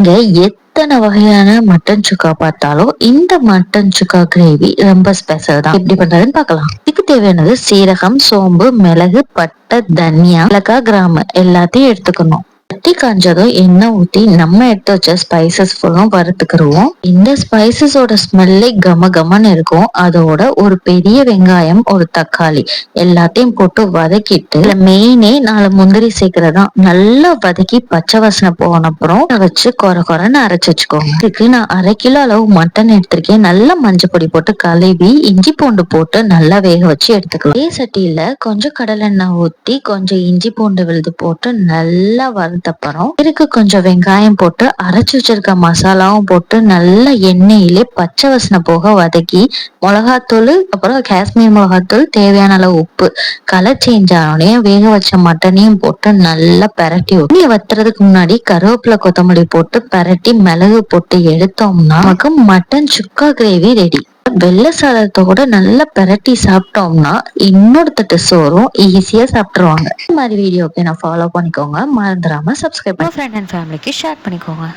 நீங்க எத்தனை வகையான மட்டன் சுக்கா பார்த்தாலும் இந்த மட்டன் சுக்கா கிரேவி ரொம்ப ஸ்பெஷல் தான். எப்படி பண்றதுன்னு பார்க்கலாம். இதுக்கு தேவையானது சீரகம், சோம்பு, மிளகு, பட்டை, தனியா, மிளகாய், கிராம்பு எல்லாத்தையும் எடுத்துக்கணும். தட்டி காஞ்சதும் எண்ணெய் ஊத்தி நம்ம எடுத்து வச்ச ஸ்பைசஸ் ஃபுல்லும் வறுத்துக்கிடுவோம். இந்த ஸ்பைசஸோட ஸ்மெல்லே கம கமன்னு இருக்கும். அதோட ஒரு பெரிய வெங்காயம், ஒரு தக்காளி எல்லாத்தையும் போட்டு வதக்கிட்டு மெயினே 4 முந்திரி சேர்க்கறதான். நல்லா வதக்கி பச்சை வாசனை போன அப்புறம் வச்சு கொரன்னு அரைச்சு வச்சுக்கோங்க. இதுக்கு நான் 1/2 கிலோ அளவு மட்டன் எடுத்திருக்கேன். நல்லா மஞ்சள் பொடி போட்டு கழுவி இஞ்சி பூண்டு போட்டு நல்லா வேக வச்சு எடுத்துக்கலாம். அதே சட்டியில கொஞ்சம் கடலெண்ணெய் ஊத்தி கொஞ்சம் இஞ்சி பூண்டு விழுது போட்டு நல்லா வறுத்தப்புறம் இதுக்கு கொஞ்சம் வெங்காயம் போட்டு அரைச்சு வச்சிருக்க மசாலாவும் போட்டு நல்லா எண்ணெயிலே பச்சை வாசனை போக வதக்கி மிளகாத்தூள், அப்புறம் காஷ்மீர் மிளகாத்தூள், தேவையான அளவு உப்பு, கலர் சேஞ்ச் ஆனோடனே வேக வச்ச மட்டனையும் போட்டு நல்லா பெரட்டி ஊற்றி வத்துறதுக்கு முன்னாடி கருவேப்பிலை, கொத்தமல்லி போட்டு பெரட்டி மிளகு போட்டு எடுத்தோம்னா நமக்கு மட்டன் சுக்கா கிரேவி ரெடி. வெள்ளை சாதத்தோட நல்லா பெரட்டி சாப்பிட்டோம்னா இன்னொரு தட்டு சோறும் ஈஸியா சாப்பிட்டுருவாங்க. இந்த மாதிரி வீடியோக்கு நான் ஃபாலோ பண்ணிக்கோங்க. மறந்துடாம சப்ஸ்கிரைப் பண்ணி ஃப்ரெண்ட் அண்ட் ஃபேமிலிக்கு ஷேர் பண்ணிக்கோங்க.